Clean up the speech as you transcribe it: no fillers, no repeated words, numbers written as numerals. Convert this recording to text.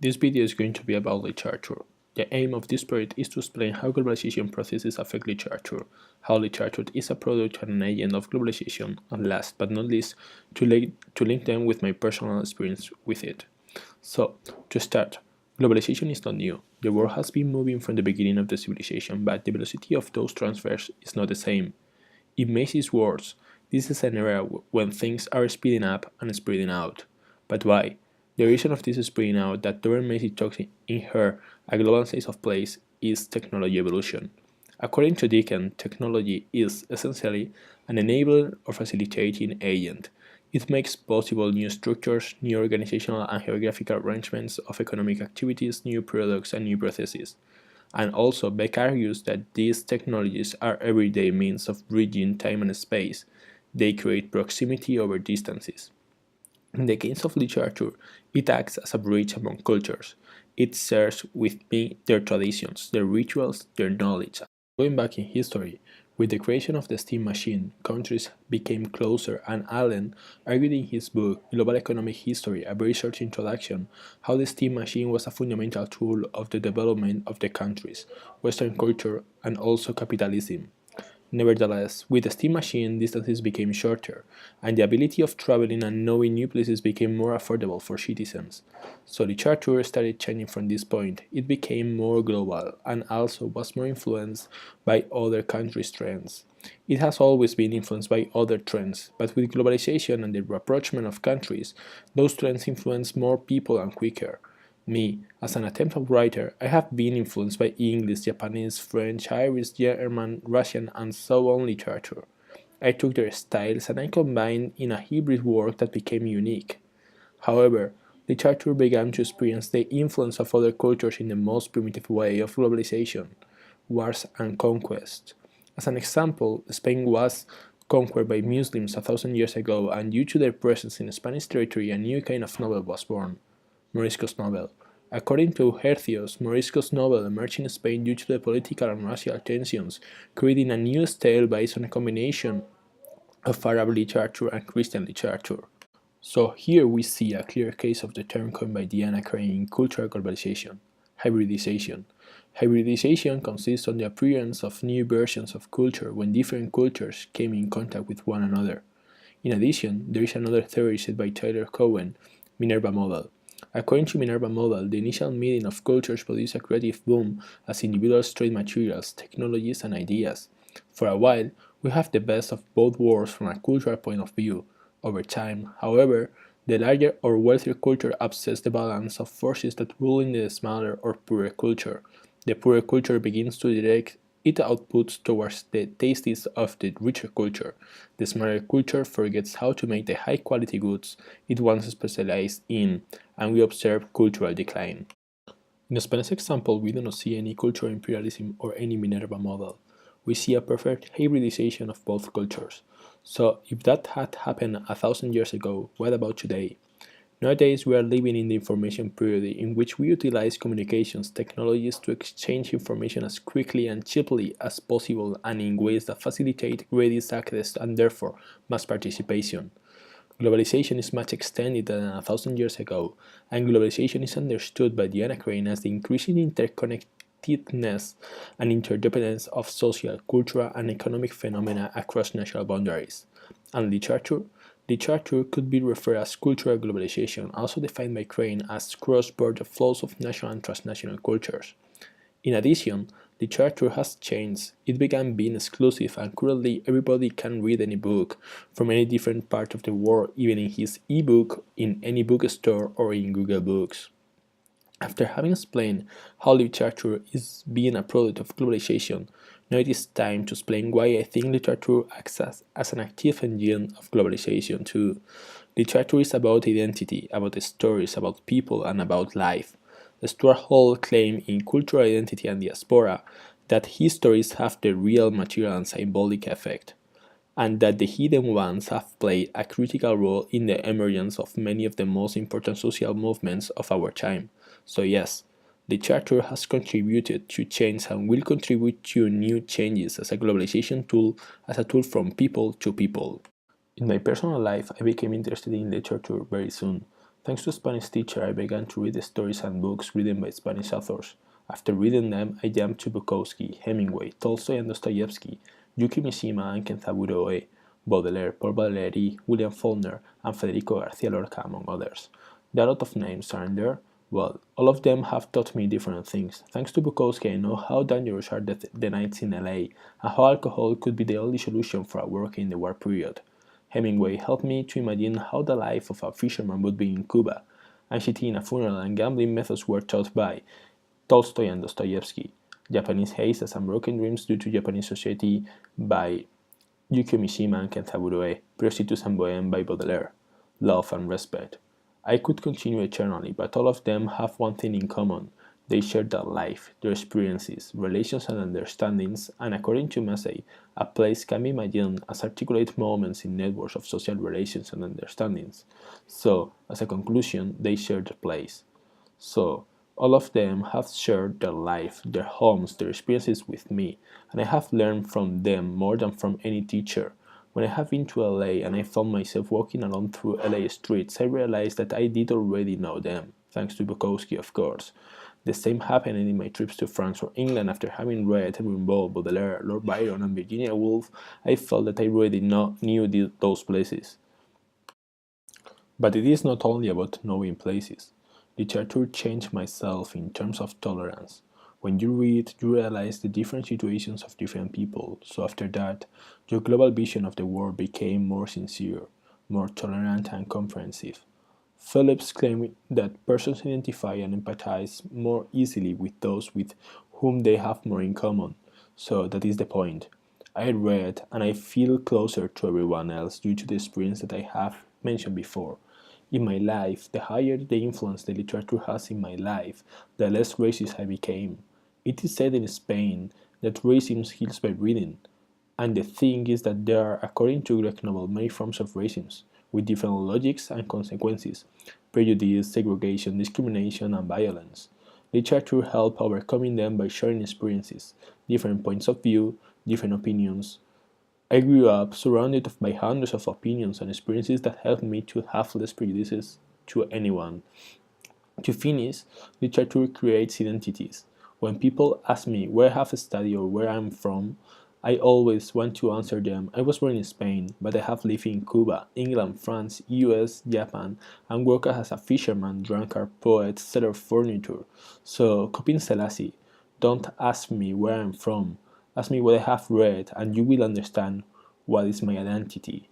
This video is going to be about literature. The aim of this project is to explain how globalization processes affect literature, how literature is a product and an agent of globalization, and last but not least, to link them with my personal experience with it. So, to start, globalization is not new. The world has been moving from the beginning of the civilization, but the velocity of those transfers is not the same. In Macy's words, this is an era when things are speeding up and spreading out. But why? The reason of this spreading out that Dora Macy talks in her A Global Sense of Place is technology evolution. According to Deacon, technology is essentially an enabler or facilitating agent. It makes possible new structures, new organizational and geographical arrangements of economic activities, new products, and new processes. And also, Beck argues that these technologies are everyday means of bridging time and space. They create proximity over distances. In the case of literature, it acts as a bridge among cultures. It shares with me their traditions, their rituals, their knowledge. Going back in history, with the creation of the steam machine, countries became closer, and Allen argued in his book Global Economic History, a very short introduction, how the steam machine was a fundamental tool of the development of the countries, Western culture, and also capitalism. Nevertheless, with the steam machine, distances became shorter, and the ability of traveling and knowing new places became more affordable for citizens. So literature started changing from this point. It became more global and also was more influenced by other countries' trends. It has always been influenced by other trends, but with globalization and the rapprochement of countries, those trends influence more people and quicker. Me, as an attempted writer, I have been influenced by English, Japanese, French, Irish, German, Russian, and so on literature. I took their styles and I combined in a hybrid work that became unique. However, literature began to experience the influence of other cultures in the most primitive way of globalization, wars and conquest. As an example, Spain was conquered by Muslims 1,000 years ago, and due to their presence in Spanish territory, a new kind of novel was born. Morisco's novel. According to Hercios, Morisco's novel emerged in Spain due to the political and racial tensions, creating a new style based on a combination of Arab literature and Christian literature. So here we see a clear case of the term coined by Diana Crane in cultural globalization, hybridization. Hybridization consists on the appearance of new versions of culture when different cultures came in contact with one another. In addition, there is another theory set by Tyler Cowen, Minerva model. According to Minerva model, the initial meeting of cultures produced a creative boom as individuals trade materials, technologies, and ideas. For a while, we have the best of both worlds from a cultural point of view. Over time, however, the larger or wealthier culture upsets the balance of forces that rule in the smaller or poorer culture. The poorer culture begins to direct its outputs towards the tastes of the richer culture. The smaller culture forgets how to make the high quality goods it once specialized in, and we observe cultural decline. In the Spanish example, we do not see any cultural imperialism or any Minerva model. We see a perfect hybridization of both cultures. So, if that had happened 1,000 years ago, what about today? Nowadays, we are living in the information period in which we utilize communications technologies to exchange information as quickly and cheaply as possible and in ways that facilitate greatest access and therefore mass participation. Globalization is much extended than 1,000 years ago, and globalization is understood by Diana Crane as the increasing interconnectedness and interdependence of social, cultural, and economic phenomena across national boundaries. And literature? Literature could be referred as cultural globalization, also defined by Crane as cross-border flows of national and transnational cultures. In addition, literature has changed. It began being exclusive, and currently everybody can read any book from any different part of the world, even in his e-book, in any bookstore, or in Google Books. After having explained how literature is being a product of globalization, now it is time to explain why I think literature acts as an active engine of globalization too. Literature is about identity, about stories, about people, and about life. Stuart Hall claimed in Cultural Identity and Diaspora that histories have the real material and symbolic effect, and that the hidden ones have played a critical role in the emergence of many of the most important social movements of our time. So yes, literature has contributed to change and will contribute to new changes as a globalization tool, as a tool from people to people. In my personal life, I became interested in literature very soon. Thanks to a Spanish teacher, I began to read the stories and books written by Spanish authors. After reading them, I jumped to Bukowski, Hemingway, Tolstoy and Dostoevsky, Yuki Mishima and Kenzaburo Oe, Baudelaire, Paul Valéry, William Faulkner, and Federico García Lorca, among others. There are a lot of names, aren't there? Well, all of them have taught me different things. Thanks to Bukowski, I know how dangerous are the nights in LA, and how alcohol could be the only solution for a worker in the war period. Hemingway helped me to imagine how the life of a fisherman would be in Cuba, and cheating, a funeral, and gambling methods were taught by Tolstoy and Dostoevsky. Japanese hazes and broken dreams due to Japanese society by Yukio Mishima and Kenzaburo Oe, Prostitutes and Bohème by Baudelaire, Love and Respect. I could continue eternally, but all of them have one thing in common. They share their life, their experiences, relations and understandings, and according to Massey, a place can be imagined as articulate moments in networks of social relations and understandings. So, as a conclusion, they share the place. So, all of them have shared their life, their homes, their experiences with me, and I have learned from them more than from any teacher. When I have been to LA and I found myself walking along through LA streets, I realized that I did already know them, thanks to Bukowski, of course. The same happened in my trips to France or England after having read Rimbaud, Baudelaire, Lord Byron, and Virginia Woolf. I felt that I already knew those places. But it is not only about knowing places. Literature changed myself in terms of tolerance. When you read, you realize the different situations of different people, so after that, your global vision of the world became more sincere, more tolerant and comprehensive. Phillips claimed that persons identify and empathize more easily with those with whom they have more in common, so that is the point. I read and I feel closer to everyone else due to the experience that I have mentioned before. In my life, the higher the influence the literature has in my life, the less racist I became. It is said in Spain that racism heals by reading, and the thing is that there are, according to Greg Noble, many forms of racism, with different logics and consequences: prejudice, segregation, discrimination, and violence. Literature helps overcoming them by sharing experiences, different points of view, different opinions. I grew up surrounded by hundreds of opinions and experiences that helped me to have less prejudices to anyone. To finish, literature creates identities. When people ask me where I have studied or where I am from, I always want to answer them: I was born in Spain, but I have lived in Cuba, England, France, US, Japan, and worked as a fisherman, drunkard, poet, seller of furniture. So, Kopin Selassie, don't ask me where I am from. Ask me what I have read, and you will understand what is my identity.